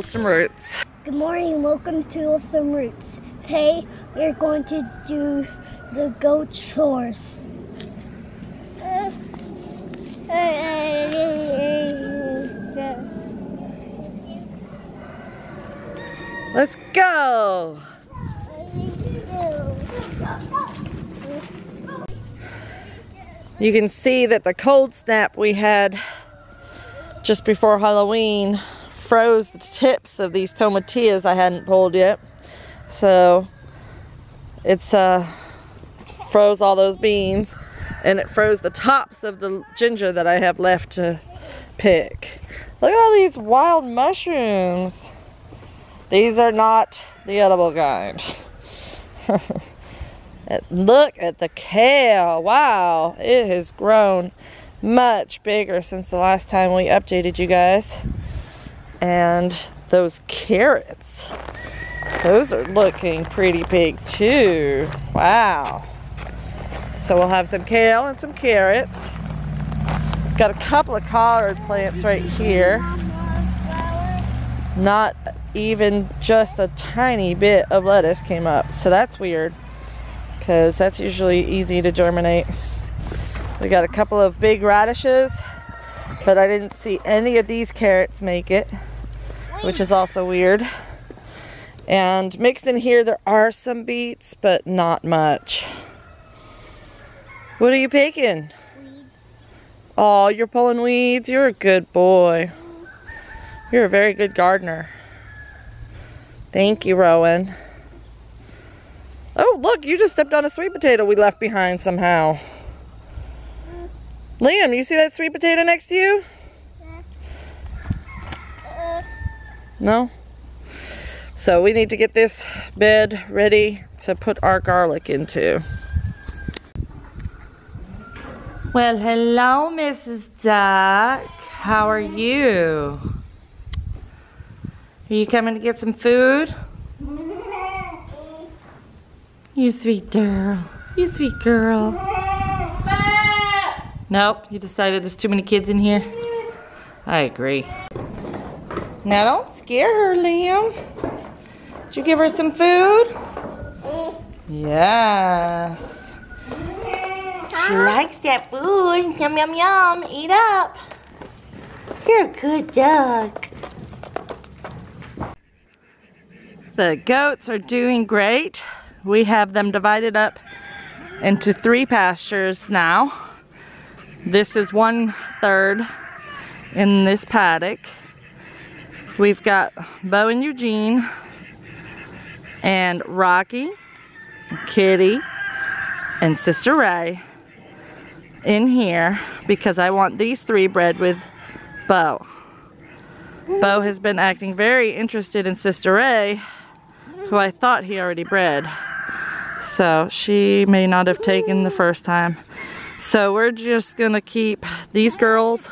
Wholesome Roots. Good morning, welcome to Wholesome Roots. Today we're going to do the goat chores. Let's go! You can see that the cold snap we had just before Halloween froze the tips of these tomatillas I hadn't pulled yet. So it's froze all those beans, and it froze the tops of the ginger that I have left to pick. Look at all these wild mushrooms. These are not the edible kind. Look at the kale. Wow, it has grown much bigger since the last time we updated you guys. And those carrots, those are looking pretty big too. Wow. So we'll have some kale and some carrots. Got a couple of collard plants right here. Not even just a tiny bit of lettuce came up, so that's weird, because that's usually easy to germinate. We got a couple of big radishes, but I didn't see any of these carrots make it, which is also weird. And mixed in here there are some beets, but not much. What are you picking? Weeds. Oh, you're pulling weeds? You're a good boy. You're a very good gardener. Thank you, Rowan. Oh, look, you just stepped on a sweet potato we left behind somehow. Liam, you see that sweet potato next to you? No? So we need to get this bed ready to put our garlic into. Well, hello, Mrs. Duck. How are you? Are you coming to get some food? You sweet girl. You sweet girl. Nope, you decided there's too many kids in here? I agree. Now don't scare her, Liam. Did you give her some food? Yes. She likes that food. Yum, yum, yum. Eat up. You're a good duck. The goats are doing great. We have them divided up into 3 pastures now. This is 1/3 in this paddock. We've got Bo and Eugene and Rocky, Kitty, and Sister Ray in here because I want these 3 bred with Bo. Bo has been acting very interested in Sister Ray, who I thought he already bred. So she may not have taken the first time. So we're just gonna keep these girls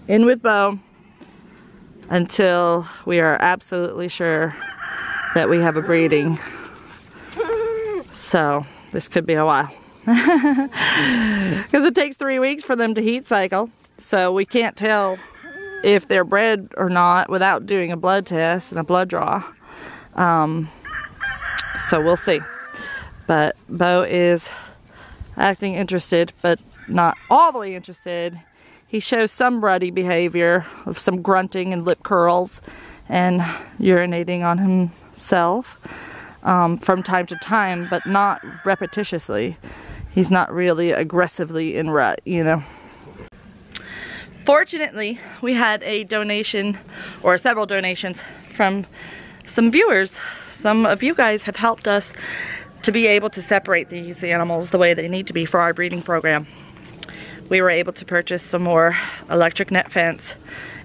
in with Bo until we are absolutely sure that we have a breeding. So this could be a while. Because it takes 3 weeks for them to heat cycle. So we can't tell if they're bred or not without doing a blood test and a blood draw. So we'll see. But Bo is acting interested, but not all the way interested. He shows some ruddy behavior of some grunting and lip curls and urinating on himself from time to time, but not repetitiously. He's not really aggressively in rut, you know. Fortunately, we had a donation, or several donations, from some viewers. Some of you guys have helped us to be able to separate these animals the way they need to be for our breeding program. We were able to purchase some more electric net fence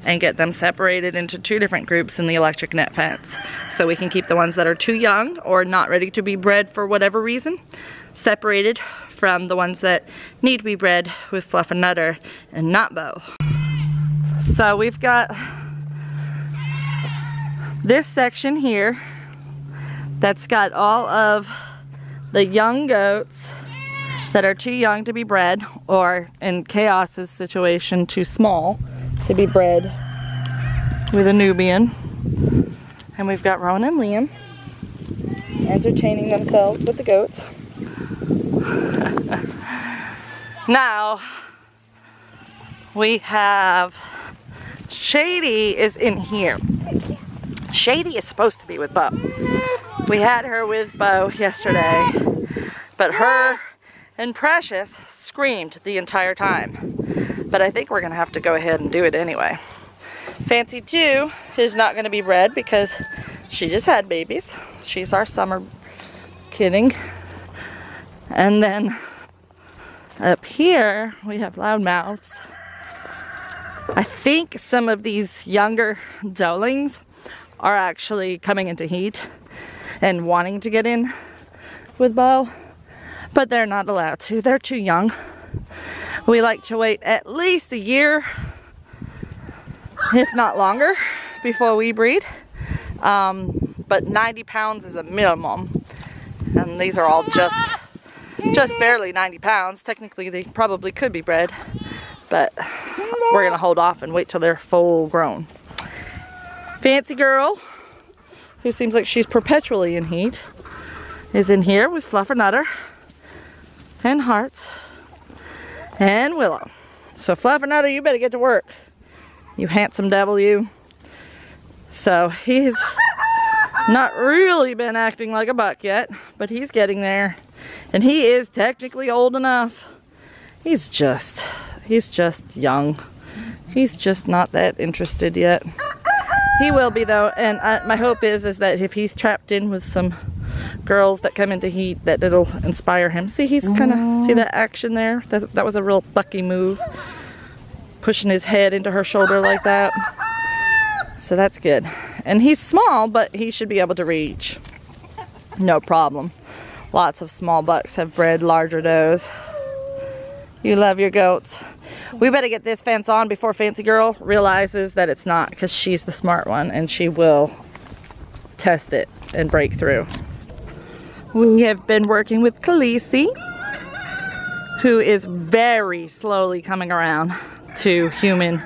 and get them separated into 2 different groups in the electric net fence. So we can keep the ones that are too young or not ready to be bred for whatever reason separated from the ones that need to be bred with Fluff and Nutter and not Bo. So we've got this section here that's got all of the young goats that are too young to be bred, or in Chaos's situation, too small to be bred with a Nubian. And we've got Rowan and Liam entertaining themselves with the goats. Now, we have Shady is in here. Shady is supposed to be with Bo. We had her with Bo yesterday, but her and Precious screamed the entire time. But I think we're gonna have to go ahead and do it anyway. Fancy 2 is not gonna be bred because she just had babies. She's our summer kidding. And then up here we have loudmouths. I think some of these younger doelings are actually coming into heat and wanting to get in with Bo, but they're not allowed to. They're too young. We like to wait at least a year, if not longer, before we breed. But 90 pounds is a minimum, and these are all just barely 90 pounds. Technically they probably could be bred, but we're gonna hold off and wait till they're full grown. Fancy girl, who seems like she's perpetually in heat, is in here with Fluffernutter and Hearts and Willow. So Fluffernutter, you better get to work, you handsome devil, you. So he's not really been acting like a buck yet, but he's getting there. And he is technically old enough. He's just young. He's just not that interested yet. He will be though, and my hope is that if he's trapped in with some girls that come into heat, that it'll inspire him. See, he's kind of, see that action there? That was a real bucky move. Pushing his head into her shoulder like that. So that's good. And he's small, but he should be able to reach. No problem. Lots of small bucks have bred larger does. You love your goats. We better get this fence on before Fancy Girl realizes that it's not, because she's the smart one and she will test it and break through. We have been working with Khaleesi, who is very slowly coming around to human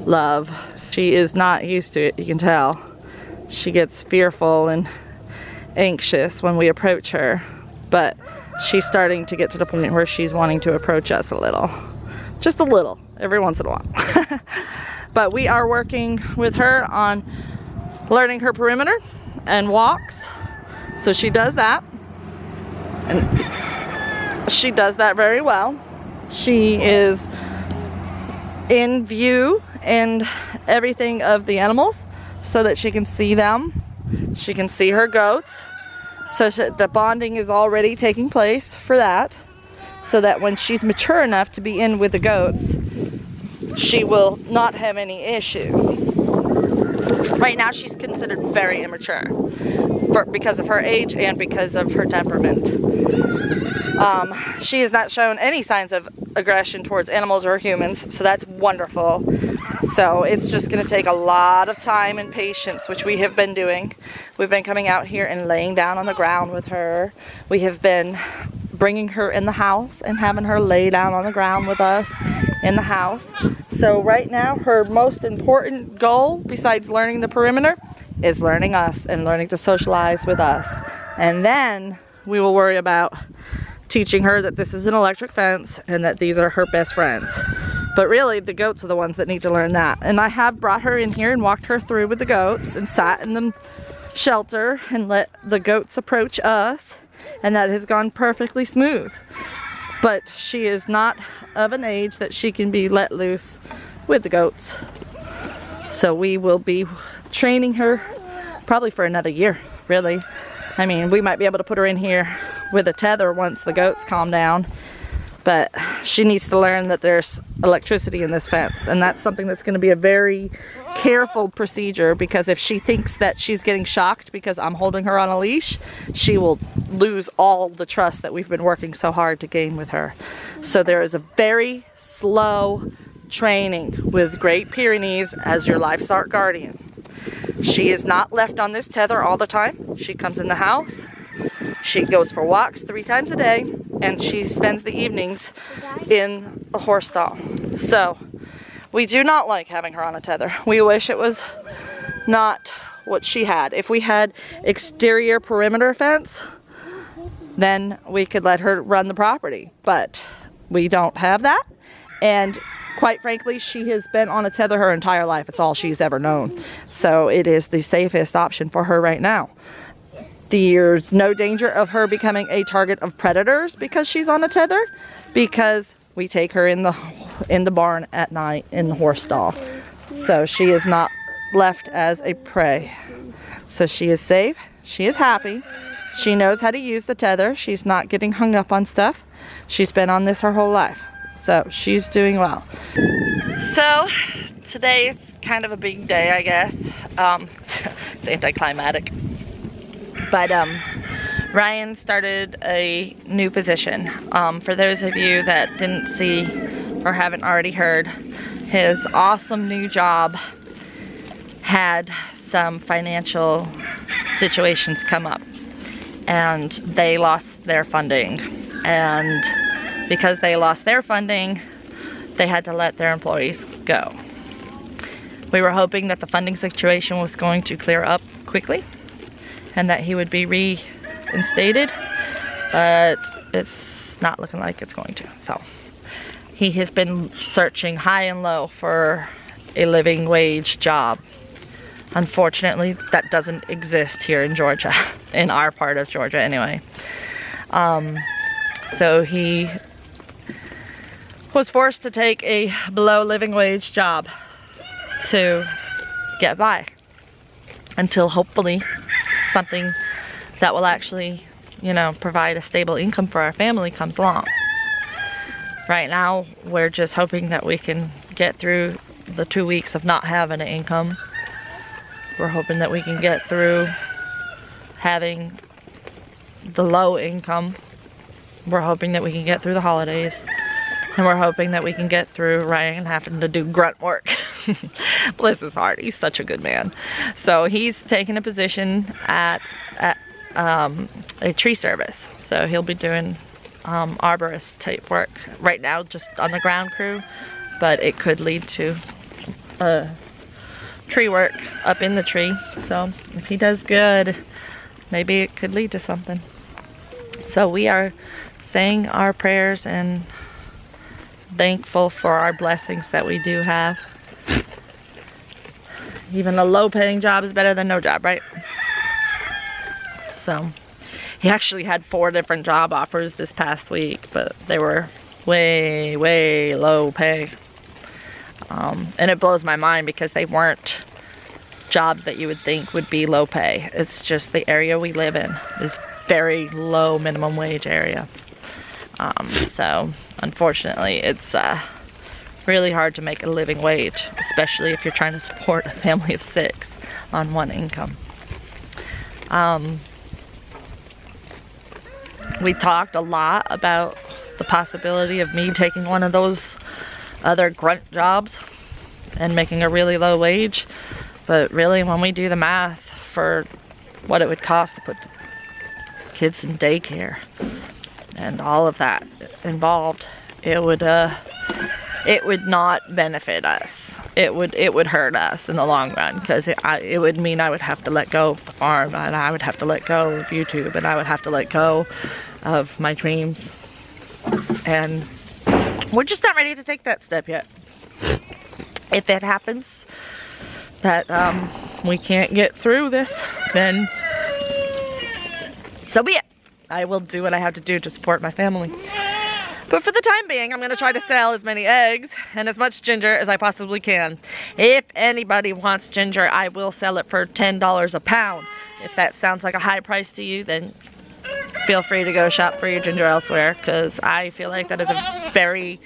love. She is not used to it, you can tell. She gets fearful and anxious when we approach her, but she's starting to get to the point where she's wanting to approach us a little. Just a little, every once in a while. But we are working with her on learning her perimeter and walks. So she does that. And she does that very well. She is in view and everything of the animals so that she can see them. She can see her goats. So the bonding is already taking place for that, so that when she's mature enough to be in with the goats, she will not have any issues. Right now she's considered very immature because of her age and because of her temperament. She has not shown any signs of aggression towards animals or humans, so that's wonderful. So it's just going to take a lot of time and patience, which we have been doing. We've been coming out here and laying down on the ground with her. We have been bringing her in the house and having her lay down on the ground with us in the house. So right now her most important goal, besides learning the perimeter, is learning us and learning to socialize with us. And then we will worry about teaching her that this is an electric fence and that these are her best friends. But really, the goats are the ones that need to learn that. And I have brought her in here and walked her through with the goats and sat in the shelter and let the goats approach us, and that has gone perfectly smooth. But she is not of an age that she can be let loose with the goats. So we will be training her probably for another year, really. I mean, we might be able to put her in here with a tether once the goats calm down, but she needs to learn that there's electricity in this fence, and that's something that's going to be a very careful procedure, because if she thinks that she's getting shocked because I'm holding her on a leash, she will lose all the trust that we've been working so hard to gain with her. So there is a very slow training with Great Pyrenees as your livestock guardian. She is not left on this tether all the time. She comes in the house, she goes for walks 3 times a day, and she spends the evenings in a horse stall. So We do not like having her on a tether. We wish it was not what she had. If we had exterior perimeter fence, then we could let her run the property, but we don't have that. And quite frankly, she has been on a tether her entire life. It's all she's ever known. So it is the safest option for her right now. There's no danger of her becoming a target of predators because she's on a tether, because we take her in the barn at night in the horse stall. So she is not left as a prey. So she is safe, she is happy, she knows how to use the tether, she's not getting hung up on stuff. She's been on this her whole life. So she's doing well. So today is kind of a big day, I guess. It's anticlimactic. But Ryan started a new position. For those of you that didn't see or haven't already heard, his awesome new job had some financial situations come up, and they lost their funding. And because they lost their funding, they had to let their employees go. We were hoping that the funding situation was going to clear up quickly and that he would be reinstated, but it's not looking like it's going to. So he has been searching high and low for a living wage job. Unfortunately, that doesn't exist here in Georgia, in our part of Georgia anyway. So he was forced to take a below living wage job to get by until hopefully something that will actually, you know, provide a stable income for our family comes along. Right now, we're just hoping that we can get through the 2 weeks of not having an income. We're hoping that we can get through having the low income. We're hoping that we can get through the holidays. And we're hoping that we can get through Ryan having to do grunt work. Bless his heart, he's such a good man. So he's taken a position at a tree service. So he'll be doing arborist type work. Right now just on the ground crew, but it could lead to tree work up in the tree. So if he does good, maybe it could lead to something. So we are saying our prayers and thankful for our blessings that we do have. Even a low paying job is better than no job, right? So he actually had 4 different job offers this past week, but they were way low pay. And it blows my mind because they weren't jobs that you would think would be low pay. It's just the area we live in is very low minimum wage area. So unfortunately it's really hard to make a living wage, especially if you're trying to support a family of 6 on 1 income. We talked a lot about the possibility of me taking one of those other grunt jobs and making a really low wage, but really when we do the math for what it would cost to put kids in daycare and all of that involved, it would not benefit us. It would hurt us in the long run, because it would mean I would have to let go of the farm, and I would have to let go of YouTube, and I would have to let go of my dreams. And we're just not ready to take that step yet. If it happens that we can't get through this, then so be it. I will do what I have to do to support my family. But for the time being, I'm going to try to sell as many eggs and as much ginger as I possibly can. If anybody wants ginger, I will sell it for $10 a pound. If that sounds like a high price to you, then feel free to go shop for your ginger elsewhere, because I feel like that is a very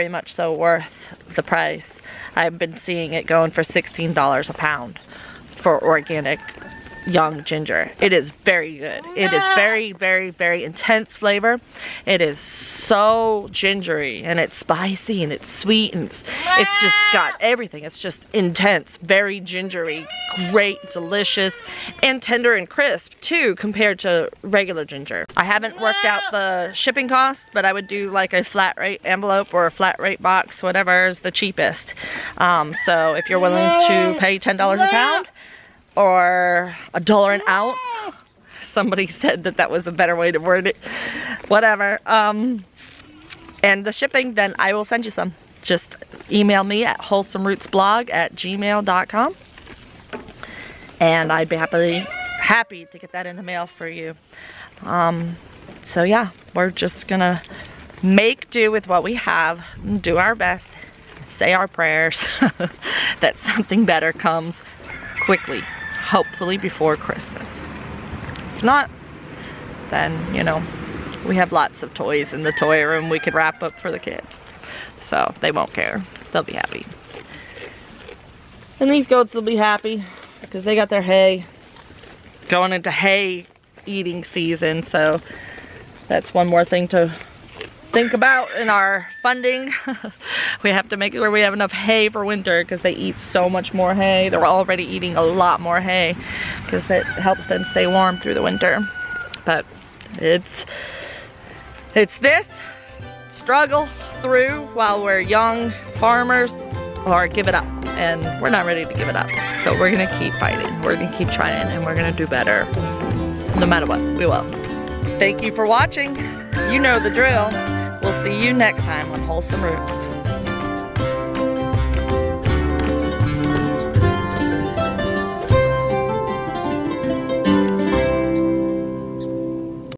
much so worth the price. I've been seeing it going for $16 a pound for organic young ginger. It is very good. It is very, very, very intense flavor. It is so gingery, and it's spicy, and it's sweet, and it's just got everything. It's just intense, very gingery, great, delicious, and tender and crisp too compared to regular ginger. I haven't worked out the shipping cost, but I would do like a flat rate envelope or a flat rate box, whatever is the cheapest. So if you're willing to pay $10 a pound, or $1 an ounce. Somebody said that was a better way to word it. Whatever. And the shipping, then I will send you some. Just email me at wholesomerootsblog@gmail.com. And I'd be happy to get that in the mail for you. So yeah, we're just gonna make do with what we have, do our best, say our prayers that something better comes quickly. Hopefully before Christmas. If not, then, you know, we have lots of toys in the toy room we could wrap up for the kids. So they won't care. They'll be happy. And these goats will be happy because they got their hay. Going into hay eating season, so that's one more thing to think about in our funding. We have to make sure we have enough hay for winter because they eat so much more hay. They're already eating a lot more hay because that helps them stay warm through the winter. But it's this struggle through while we're young farmers, or give it up, and we're not ready to give it up. So we're gonna keep fighting, we're gonna keep trying, and we're gonna do better no matter what. We will. Thank you for watching. You know the drill. We'll see you next time on Wholesome Roots.